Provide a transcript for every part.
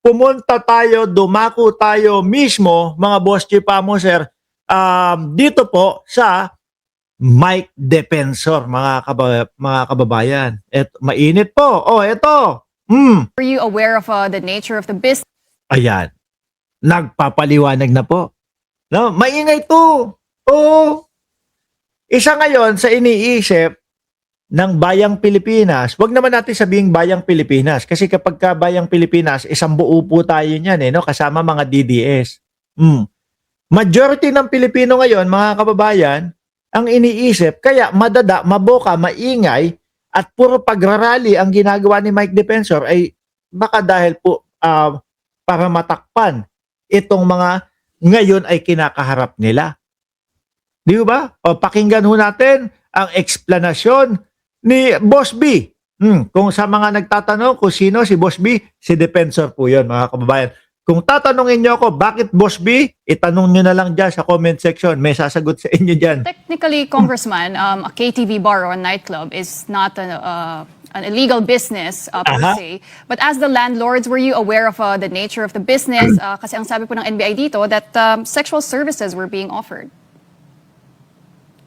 pumunta tayo, dumako tayo mismo, mga boss chief mo, sir, dito po sa Mike Defensor, mga kababayan. Mainit po. Oh, eto. Were you aware of the nature of the business? Ayan. Nagpapaliwanag na po. No, maingay to. Oo. Isa ngayon sa iniisip ng Bayang Pilipinas, wag naman natin sabihing Bayang Pilipinas kasi kapag ka Bayang Pilipinas, isang buo po tayo niyan no, kasama mga DDS. Majority ng Pilipino ngayon, mga kababayan, ang iniisip, kaya madada, maboka, maingay, at puro pagrarally ang ginagawa ni Mike Defensor ay baka dahil po para matakpan itong mga ngayon ay kinakaharap nila. Di ba? O pakinggan ho natin ang eksplanasyon ni Boss B. Kung sa mga nagtatanong kung sino si Boss B, si Defensor po yun, mga kababayan. Kung tatanungin nyo ako, bakit Boss B? Itanong nyo na lang dyan sa comment section. May sasagot sa inyo dyan. Technically, Congressman, a KTV bar or a nightclub is not an illegal business per se. But as the landlords, were you aware of the nature of the business? Kasi ang sabi po ng NBI dito that sexual services were being offered.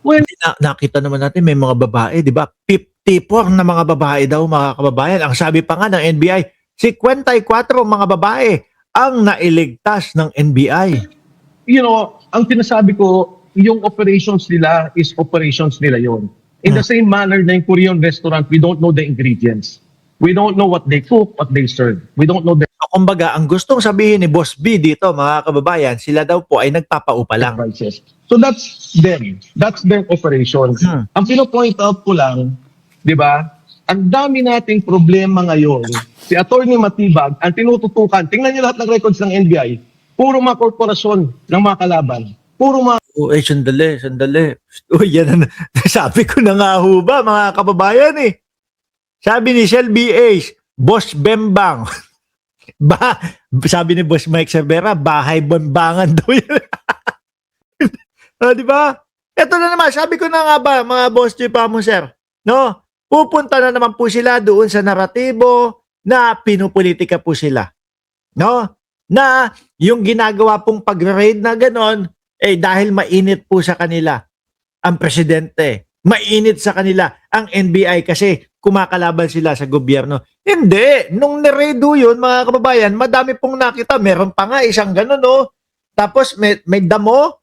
Well, nakita naman natin may mga babae, di ba? 54 na mga babae daw, mga kababayan. Ang sabi pa nga ng NBI, 54 mga babae ang nailigtas ng NBI. You know, ang sinasabi ko, yung operations nila is operations nila yon. In the same manner na yung Korean restaurant, we don't know the ingredients. We don't know what they cook, what they serve. We don't know the kumbaga, ang gustong sabihin ni Boss B dito, mga kababayan, sila daw po ay nagpapaupa lang. prices. So that's them. That's their operations. Ang pino-point out ko lang, di ba, ang dami nating problema ngayon. Si Atty. Matibag, ang tinututukan, tingnan niyo lahat ng records ng NBI, puro mga korporasyon ng mga kalaban. Puro mga Sandali. Yan, sabi ko na nga ho ba, mga kababayan eh. Sabi ni Shell BH, Boss Bembang. Sabi ni Boss Mike Cervera, bahay bambangan daw yun. Di ba? Ito na naman, sabi ko na nga ba, mga boss chief mo, sir, no? Pupunta na naman po sila doon sa naratibo na pinupolitika po sila. No? Na yung ginagawa pong pag-raid na ganon, dahil mainit po sa kanila ang presidente. Mainit sa kanila ang NBI kasi kumakalaban sila sa gobyerno. Hindi. Nung niredo yun, mga kababayan, madami pong nakita. Meron pa nga isang ganon, no? Tapos may damo.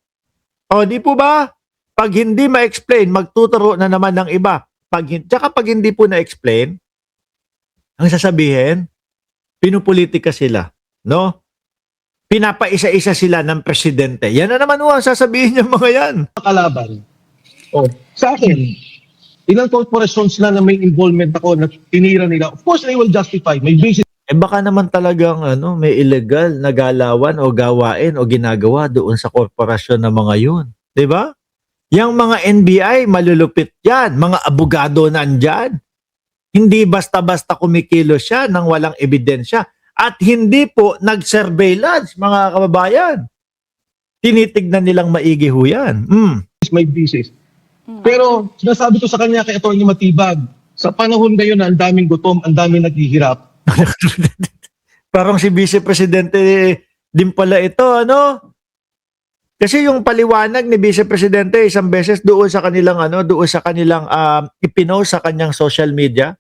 O, di po ba? Pag hindi ma-explain, magtuturo na naman ng iba. Tsaka pag hindi po na-explain, ang sasabihin, pinupolitika sila. No? Pinapaisa-isa sila ng presidente. Yan na naman ang sasabihin ng mga yan. kalaban. Oh, sa akin, ilang corporations na may involvement ako na tinira nila. Of course, they will justify. May basis. Baka naman talagang may illegal na galawan o gawain o ginagawa doon sa korporasyon ng mga yun. 'Di ba? Yang mga NBI, malulupit yan. Mga abogado nandyan. Hindi basta-basta kumikilos siya nang walang ebidensya. At hindi po nag-surveillance, mga kababayan. Tinitignan nilang maigi ho yan. May basis. Pero sinasabi ko sa kanya kay Atty. Matibag, sa panahon ngayon na ang daming gutom, ang daming naghihirap. Parang si Vice Presidente din pala ito, ano? Kasi yung paliwanag ni Vice Presidente isang beses doon sa kanilang ipinost sa kanyang social media.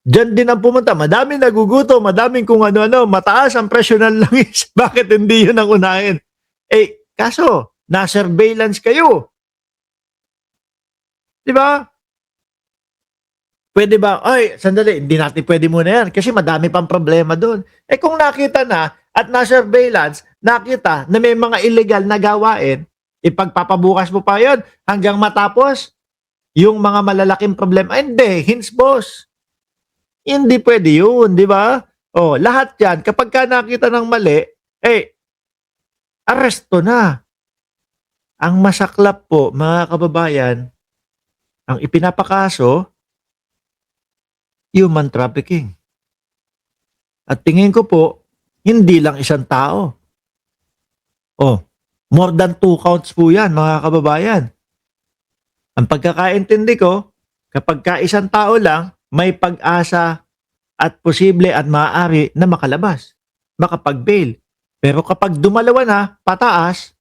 Diyan din ang pumunta, madaming nagugutom, madaming kung ano-ano, mataas ang presyo ng langis. Bakit hindi yun ang unahin? Kaso, na-surveillance kayo. Diba? Pwede ba? Sandali, hindi natin pwede muna yan kasi madami pang problema doon. Kung nakita na at na-surveillance, nakita na may mga illegal na gawain, ipagpapabukas mo pa yun hanggang matapos yung mga malalaking problema. Hindi, hints boss. Hindi pwede yun, di ba? Lahat yan, kapag ka nakita ng mali, aresto na. Ang masaklap po, mga kababayan, ang ipinapakaso, human trafficking. At tingin ko po, hindi lang isang tao. More than 2 counts po yan, mga kababayan. Ang pagkakaintindi ko, kapag ka isang tao lang, may pag-asa at posible at maaari na makalabas. makapag-bail. Pero kapag dumalawa na, pataas,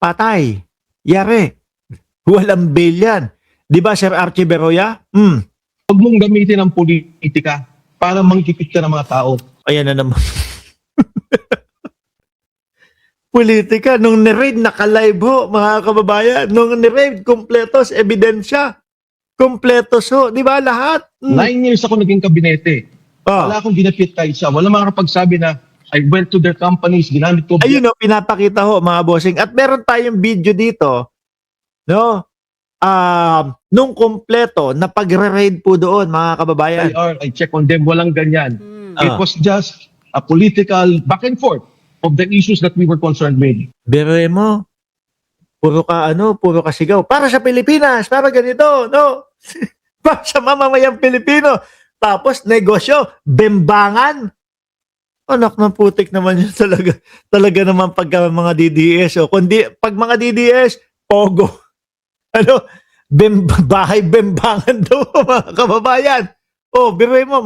patay. Yari. Walang bail yan. Di ba, Sir Archie Beroya? Huwag mong gamitin ang politika para mangkipit ka ng mga tao. Ayan na naman. Politika, nung ni-raid, naka-live ho, mga kababayan. Nung ni-raid, kompletos, ebidensya. Kompletos ho. Di ba, lahat? 9 years ako naging kabinete. Oh. Wala akong ginapit kahit isa. Wala makakapagsabi na I went to their companies, ginamit ko. Ayun o, pinapakita ho, mga bossing. At meron tayong video dito, no? Nung kompleto, na pagre-raid po doon, mga kababayan. I check on them, walang ganyan. It Ah. was just a political back and forth of the issues that we were concerned with. Bere mo, puro ka sigaw. Para sa Pilipinas, para ganito, no? Para sa mamamayang Pilipino. Tapos, negosyo, bembangan. Anak ng putik naman yun talaga. Talaga naman pagka mga DDS. O, kundi, pag mga DDS, pogo. Bahay bembangan daw, mga kababayan. O, bere mo,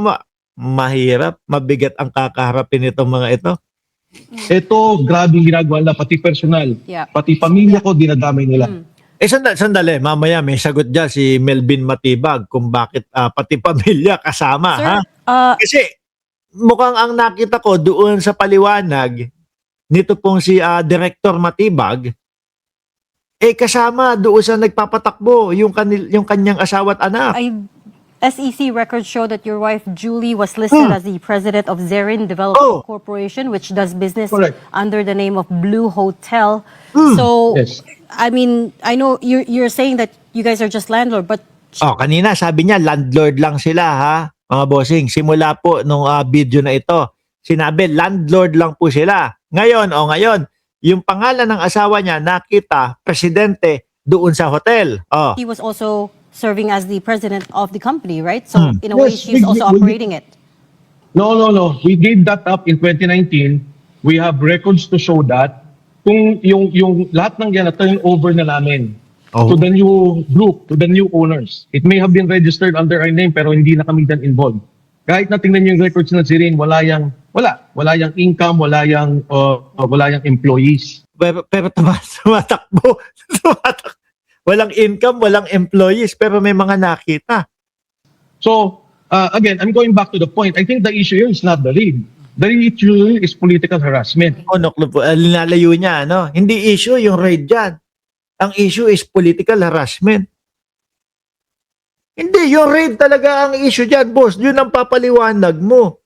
mahirap, mabigat ang kakaharapin itong mga ito. Ito, grabe yung ginagawa nila, pati personal. Yeah. Pati pamilya ko, dinadamay nila. Sandali, mamaya may sagot dyan si Melvin Matibag kung bakit pati pamilya kasama, Sir, ha? Kasi mukhang ang nakita ko doon sa paliwanag nito pong si Director Matibag, kasama doon sa nagpapatakbo yung kanyang asawa at anak. SEC records show that your wife Julie was listed as the president of Zerin Development Corporation, which does business Correct. under the name of Blue Hotel. So, Yes. I mean, I know you're saying that you guys are just landlord, but Kanina sabi niya landlord lang sila, ha? Mga bossing, simula po nung video na ito, sinabi landlord lang po sila. Ngayon, yung pangalan ng asawa niya nakita presidente doon sa hotel. he was also serving as the president of the company, right? So, in a way, Yes, she's also operating it. No. We gave that up in 2019. We have records to show that. Kung yung lahat ng yan na turn over na namin to the new group, to the new owners. It may have been registered under our name pero hindi na kami dan involved. Kahit na tingnan yung records na Zerin, wala yang income, wala yang employees. Pero tumatakbo. Walang income, walang employees, pero may mga nakita. So, again, I'm going back to the point. I think the issue here is not the raid. The issue is political harassment. Linalayo niya, no? Hindi issue yung raid dyan. Ang issue is political harassment. Hindi, yung raid talaga ang issue dyan, boss. Yun ang papaliwanag mo.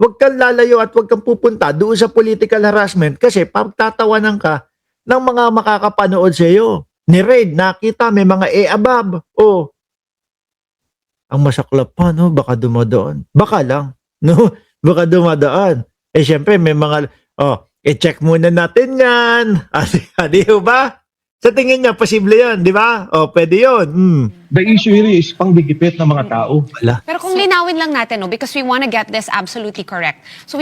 Huwag kang lalayo at huwag kang pupunta doon sa political harassment kasi pagtatawanan ka ng mga makakapanood sa iyo. Ni raid, nakita, may mga above. Ang masaklap pa, no? Baka dumadaan. Baka lang, no? Baka dumadaan. Siyempre, may mga, i-check muna natin yan. Di ba? Sa tingin niya, posible yan, di ba? Pwede yun. The issue here is panggigipit ng mga tao. Wala. Pero kung linawin lang natin, no, because we want to get this absolutely correct. So